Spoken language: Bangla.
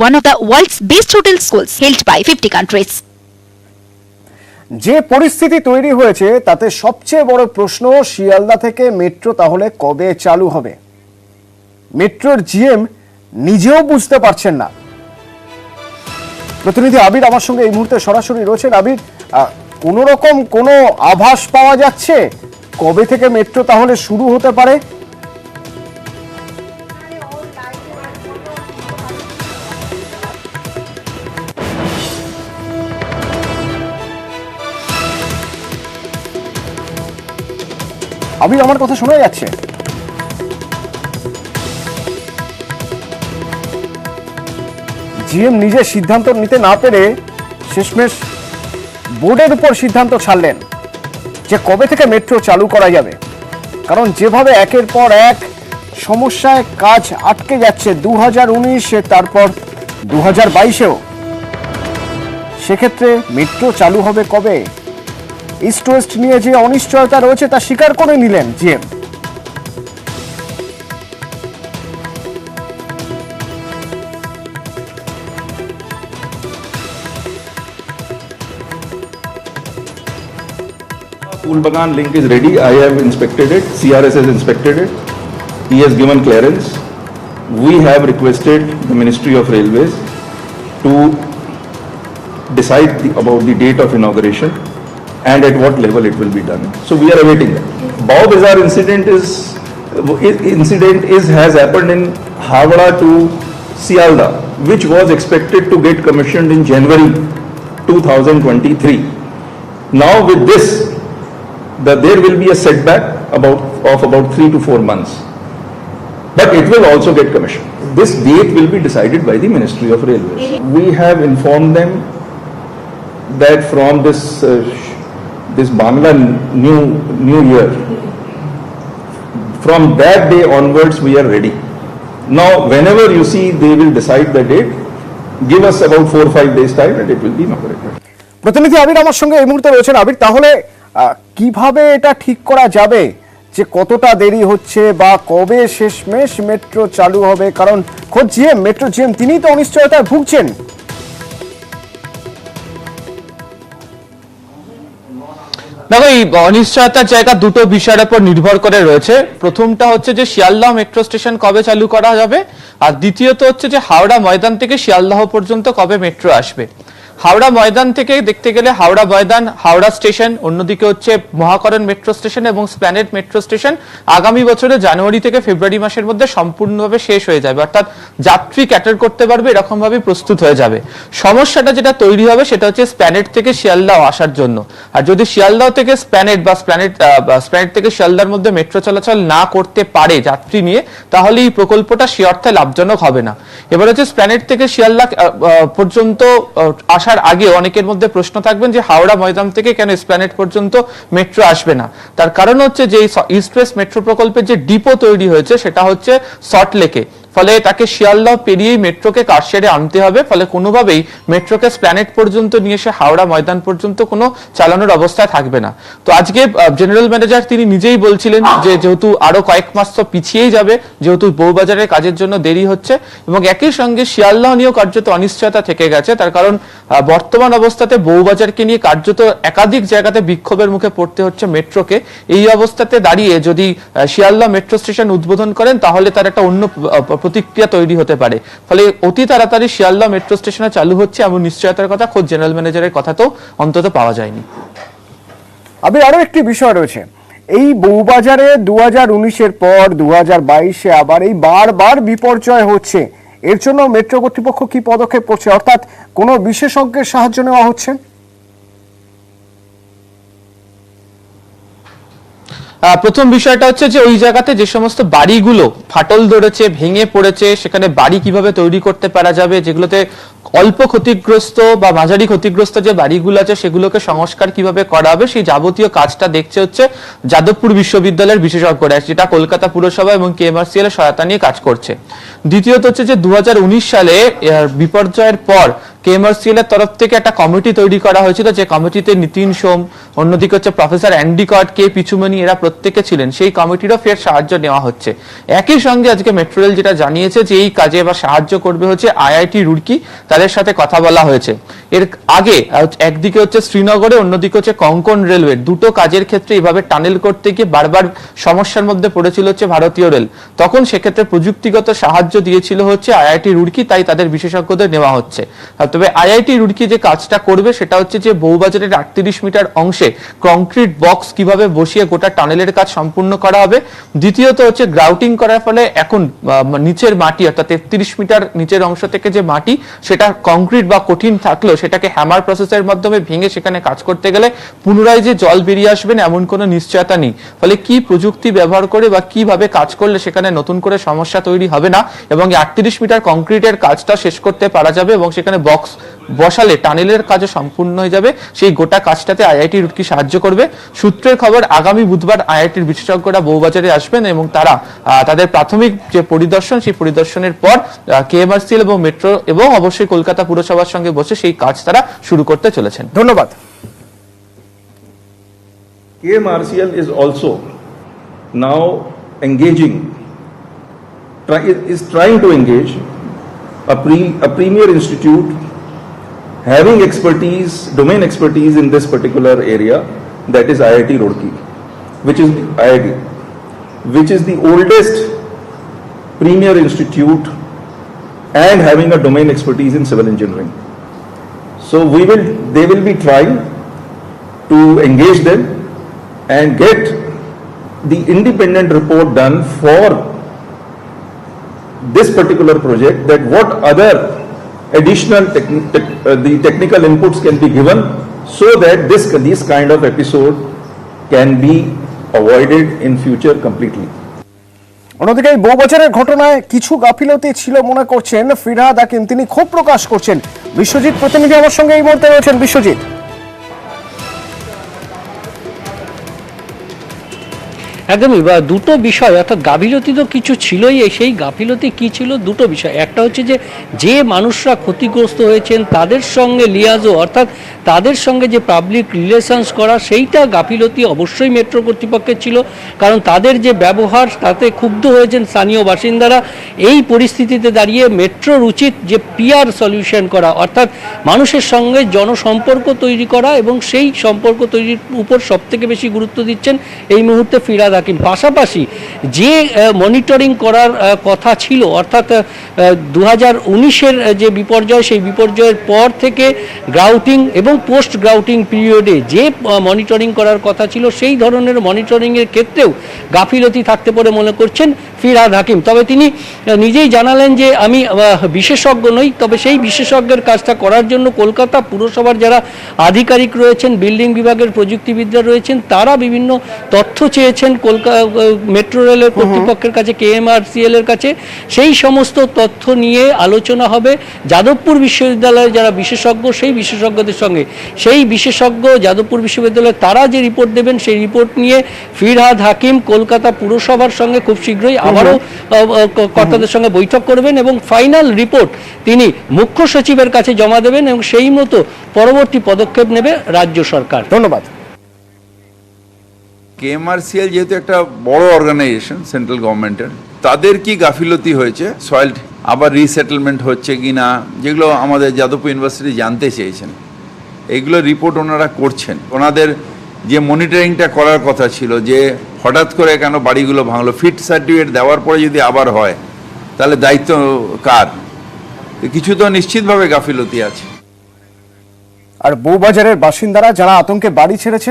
one of the world's best hotel schools held by 50 countries. যে পরিস্থিতি তৈরি হয়েছে তাতে সবচেয়ে বড় প্রশ্ন শিয়ালদা থেকে মেট্রো তাহলে কবে চালু হবে। মেট্রোর জিএম নিজেও বুঝতে পারছেন না। প্রতিনিধি আবির আমার সঙ্গে এই মুহূর্তে সরাসরি রয়েছেন। আবির, কোন রকম কোনো আভাস পাওয়া যাচ্ছে কবে থেকে মেট্রো তাহলে শুরু হতে পারে? আবির, আমার কথা শোনা যাচ্ছে? জিএম নিজে সিদ্ধান্ত নিতে না পেরে শেষমেশ বোর্ডের উপর সিদ্ধান্ত ছাড়লেন যে কবে থেকে মেট্রো চালু করা যাবে। কারণ যেভাবে একের পর এক সমস্যায় কাজ আটকে যাচ্ছে 2019, তারপর 2022-এও, সেক্ষেত্রে মেট্রো চালু হবে কবে? ইস্ট ওয়েস্ট নিয়ে যে অনিশ্চয়তা রয়েছে তা স্বীকার করে নিলেন GM. Phoolbagan link is ready. I have inspected it. CRS has inspected it. He has given clearance. We have requested the Ministry of Railways to decide about the date of inauguration and at what level it will be done. So we are awaiting that. Bao Bazaar incident has happened in Havara to Sialda, which was expected to get commissioned in January 2023. Now with this, there will be a setback of about 3 to 4 months, but it will also get commissioned. This date will be decided by the Ministry of Railways. We have informed them that from this Bangla New Year, from that day onwards we are ready. Now whenever you see they will decide the date, give us about 4 or 5 days time and it will be inaugurated. প্রতিনিধি আবির আমার সঙ্গে এই মুহূর্তে রয়েছেন। আবির, তাহলে কিভাবে এটা ঠিক করা যাবে যে কতটা দেরি হচ্ছে বা কবে শেষমেশ মেট্রো চালু হবে? কারণ খোদ জিএম, মেট্রো জিএম, তিনিই তো অনিশ্চয়তায় ভুগছেন। দেখো, এই অনিশ্চয়তার জায়গা দুটো বিষয়ের উপর নির্ভর করে রয়েছে। প্রথমটা হচ্ছে যে শিয়ালদহ মেট্রো স্টেশন কবে চালু করা যাবে, আর দ্বিতীয়ত হচ্ছে যে হাওড়া ময়দান থেকে শিয়ালদহ পর্যন্ত কবে মেট্রো আসবে। হাওড়া ময়দান থেকে দেখতে গেলে হাওড়া ময়দান, হাওড়া স্টেশন, অন্যদিকে হচ্ছে মহাকরণ মেট্রো স্টেশন এবং স্প্ল্যানেড মেট্রো স্টেশন আগামী বছরের জানুয়ারি থেকে ফেব্রুয়ারি মাসের মধ্যে সম্পূর্ণভাবে শেষ হয়ে যাবে, অর্থাৎ যাত্রী ক্যাটার করতে পারবে এরকম ভাবে প্রস্তুত হয়ে যাবে। সমস্যাটা যেটা তৈরি হবে সেটা হচ্ছে স্প্ল্যানেড থেকে শিয়ালদহ আসার জন্য। আর যদি শিয়ালদহ থেকে স্প্ল্যানেড বা স্প্ল্যানেড থেকে শিয়ালদার মধ্যে মেট্রো চলাচল না করতে পারে যাত্রী নিয়ে, তাহলে এই প্রকল্পটা সে অর্থে লাভজনক হবে না। এবার হচ্ছে স্প্ল্যানেড থেকে শিয়ালদহ পর্যন্ত আসার আগে অনেকের মধ্যে প্রশ্ন থাকবেন যে হাওড়া ময়দান থেকে কেন স্প্ল্যানেড পর্যন্ত মেট্রো আসবে না। তার কারণ হচ্ছে যে ইস্ট ওয়েস্ট মেট্রো প্রকল্পের যে ডিপো তৈরি হয়েছে সেটা হচ্ছে সল্টলেকে, ফলে তাকে শিয়ালদহ পেরিয়েই মেট্রোকে কারশেডে আনতে হবে। ফলে কোনোভাবেই মেট্রোকে স্প্ল্যানেড পর্যন্ত নিয়ে এসে হাওড়া ময়দান পর্যন্ত কোনো চালানোর অবস্থায় থাকবে না। তো আজকে জেনারেল ম্যানেজার তিনি নিজেই বলছিলেন যে যেহেতু আরো কয়েক মাস তো পিছিয়েই যাবে, যেহেতু বউবাজারের কাজের জন্য দেরি হচ্ছে, এবং একই সঙ্গে শিয়ালদহ নিয়েও কার্যত অনিশ্চয়তা থেকে গেছে। তার কারণ বর্তমান অবস্থাতে বউবাজারকে নিয়ে কার্যত একাধিক জায়গাতে বিক্ষোভের মুখে পড়তে হচ্ছে মেট্রোকে। এই অবস্থাতে দাঁড়িয়ে যদি শিয়ালদহ মেট্রো স্টেশন উদ্বোধন করেন তাহলে তার একটা অন্য প্রতিক্রিয়া তৈরি হতে পারে। ফলে অতি তাড়াতাড়ি শিয়ালদহ মেট্রো স্টেশনে চালু হচ্ছে এমন নিশ্চয়তার কথা খোদ জেনারেল ম্যানেজারের কথা তো অন্তত পাওয়া যায়নি। আবির, আরো একটি বিষয় রয়েছে, এই বউবাজারে 2019-এর পর 2022-এ আবার এই বারবার বিপর্যয় হচ্ছে। এর জন্য মেট্রো কর্তৃপক্ষ কি পদক্ষেপ করছে, অর্থাৎ কোনো বিশেষজ্ঞের সাহায্য নেওয়া হচ্ছে? প্রথম বিষয়টা হচ্ছে যে ওই জায়গাতে যে সমস্ত বাড়িগুলো ফাটল ধরেছে, ভেঙে পড়েছে, সেখানে বাড়ি কিভাবে তৈরি করতে পারা যাবে, যেগুলোতে অল্প ক্ষতিগ্রস্ত বা মাঝারি ক্ষতিগ্রস্ত যে বাড়িগুলো আছে সেগুলোকে সংস্কার কিভাবে করা হবে সেই যাবতীয় কাজটা দেখছে হচ্ছে যাদবপুর বিশ্ববিদ্যালয়ের বিশেষজ্ঞরা, যেটা কলকাতা পুরসভা এবং কেএমআরসিএল এর সহায়তা নিয়ে কাজ করছে। দ্বিতীয়ত হচ্ছে যে 2019 সালে বিপর্যয়ের পর কেএমআরসিএল এর তরফ থেকে একটা কমিটি তৈরি করা হয়েছিল, যে কমিটিতে নীতিন সোম, অন্যদিকে হচ্ছে প্রফেসর অ্যান্ডিকট, কে পিছুমনি, এরা প্রত্যেকে ছিলেন। সেই কমিটিরও ফের সাহায্য নেওয়া হচ্ছে। একই সঙ্গে আজকে মেট্রো রেল যেটা জানিয়েছে যে এই কাজে এবার সাহায্য করবে হচ্ছে আইআইটি রুড়কি, তাদের সাথে কথা বলা হয়েছে। এর আগে একদিকে হচ্ছে শ্রীনগরে, অন্যদিকে হচ্ছে কোঙ্কণ রেলওয়ে, দুটো কাজের ক্ষেত্রে এইভাবে টানেল করতে গিয়ে বারবার সমস্যার মধ্যে পড়েছিল হচ্ছে ভারতীয় রেল। তখন সেক্ষেত্রে প্রযুক্তিগত সাহায্য দিয়েছিল হচ্ছে আইআইটি রুড়কি, তাই তাদের বিশেষজ্ঞদের নেওয়া হচ্ছে। তবে আইআইটি রুড়কি যে কাজটা করবে সেটা হচ্ছে যে বউবাজারের 38 মিটার অংশে কংক্রিট বক্স কিভাবে বসিয়ে গোটা টানেলের কাজ সম্পূর্ণ করা হবে। দ্বিতীয়ত হচ্ছে গ্রাউটিং করার ফলে এখন নিচের মাটি অর্থাৎ 33 মিটার নিচের অংশ থেকে যে মাটি সেটা কংক্রিট বা কঠিন থাকলেও সেটাকে হ্যামার প্রসেসের মাধ্যমে ভেঙে সেখানে কাজ করতে গেলে পুনরায় যে জল বেরিয়ে আসবেন এমন কোনো নিশ্চয়তা নেই। ফলে কি প্রযুক্তি ব্যবহার করে বা কিভাবে কাজ করলে সেখানে নতুন করে সমস্যা তৈরি হবে না এবং 38 মিটার কংক্রিটের কাজটা শেষ করতে পারা যাবে এবং সেখানে বক্স বসালে টানেলের কাজও সম্পূর্ণ হয়ে যাবে, সেই গোটা কাজটাতে আইআইটি রুড়কি সাহায্য করবে। সূত্রের খবর আগামী বুধবার আইআইটির বিশেষজ্ঞরা বউবাজারে আসবেন এবং তারা তাদের প্রাথমিক যে পরিদর্শন সেই পরিদর্শনের পর কেএমআরসিএল এবং মেট্রো এবং অবশ্যই কলকাতা পুরসভার সঙ্গে বসে সেই কাজ তারা শুরু করতে চলেছেন। ধন্যবাদ। KMRCL is also now engaging, is trying to engage a premier institute having expertise, domain expertise in this particular area, that is IIT Roorkee, which is IIT, which is the oldest premier institute and having a domain expertise in civil engineering. So they will be trying to engage them and get the independent report done for this particular project, that what other additional the technical inputs can be given so that this kind of episode can be avoided in future completely. অন্যদিকে এই বউবাজারের ঘটনায় কিছু গাফিলতি ছিল মনে করছেন ফিরহাদ হাকিম, তিনি ক্ষোভ প্রকাশ করছেন। বিশ্বজিৎ প্রতিনিধি আমার সঙ্গে এই মুহূর্তে রয়েছেন। বিশ্বজিৎ, একদমই, বা দুটো বিষয়, অর্থাৎ গাফিলতি তো কিছু ছিলই। সেই গাফিলতি কি ছিল? দুটো বিষয়। একটা হচ্ছে যে মানুষরা ক্ষতিগ্রস্ত হয়েছেন তাদের সঙ্গে লিয়াজো, অর্থাৎ তাদের সঙ্গে যে পাবলিক রিলেশনস করা, সেইটা গাফিলতি অবশ্যই মেট্রো কর্তৃপক্ষের ছিল। কারণ তাদের যে ব্যবহার তাতে ক্ষুব্ধ হয়েছেন স্থানীয় বাসিন্দারা। এই পরিস্থিতিতে দাঁড়িয়ে মেট্রোর উচিত যে পিআর সলিউশন করা, অর্থাৎ মানুষের সঙ্গে জনসম্পর্ক তৈরি করা, এবং সেই সম্পর্ক তৈরির উপর সবথেকে বেশি গুরুত্ব দিচ্ছেন এই মুহূর্তে ফিরহাদ হাকিম। পাশাপাশি যে মনিটরিং করার কথা ছিল, অর্থাৎ 2019-এর যে বিপর্যয়, সেই বিপর্যয়ের পর থেকে গ্রাউটিং এবং পোস্ট গ্রাউটিং পিরিয়ডে যে মনিটরিং করার কথা ছিল, সেই ধরনের মনিটরিংয়ের ক্ষেত্রেও গাফিলতি থাকতে পারে মনে করছেন ফিরহাদ হাকিম। তবে তিনি নিজেই জানালেন যে আমি বিশেষজ্ঞ নই, তবে সেই বিশেষজ্ঞের কাজটা করার জন্য কলকাতা পুরসভার যারা আধিকারিক রয়েছেন, বিল্ডিং বিভাগের প্রযুক্তিবিদরা রয়েছেন, তারা বিভিন্ন তথ্য চেয়েছেন মেট্রো রেলের কর্তৃপক্ষের কাছে, কেএমআরসিএল এর কাছে। সেই সমস্ত তথ্য নিয়ে আলোচনা হবে যাদবপুর বিশ্ববিদ্যালয়ের যারা বিশেষজ্ঞ, সেই বিশেষজ্ঞদের সঙ্গে। সেই বিশেষজ্ঞ যাদবপুর বিশ্ববিদ্যালয়ে তারা যে রিপোর্ট দেবেন, সেই রিপোর্ট নিয়ে ফিরহাদ হাকিম কলকাতা পুরসভার সঙ্গে খুব শীঘ্রই আবারও কর্তাদের সঙ্গে বৈঠক করবেন এবং ফাইনাল রিপোর্ট তিনি মুখ্য সচিবের কাছে জমা দেবেন এবং সেই মতো পরবর্তী পদক্ষেপ নেবে রাজ্য সরকার। ধন্যবাদ। কেএমআরসিএল যেহেতু একটা বড় অর্গানাইজেশন সেন্ট্রাল গভর্নমেন্টের, তাদের কি গাফিলতি হয়েছে, সয়েল আবার রিসেটেলমেন্ট হচ্ছে কি না, যেগুলো আমাদের যাদবপুর ইউনিভার্সিটি জানতে চেয়েছেন, এইগুলো রিপোর্ট ওনারা করছেন। ওনাদের যে মনিটরিংটা করার কথা ছিল, যে হঠাৎ করে কেন বাড়িগুলো ভাঙলো, ফিট সার্টিফিকেট দেওয়ার পরে যদি আবার হয় তাহলে দায়িত্ব কার? কিছু তো নিশ্চিতভাবে গাফিলতি আছে। আর বউবাজারের বাসিন্দারা যারা আতঙ্কে বাড়ি ছেড়েছেন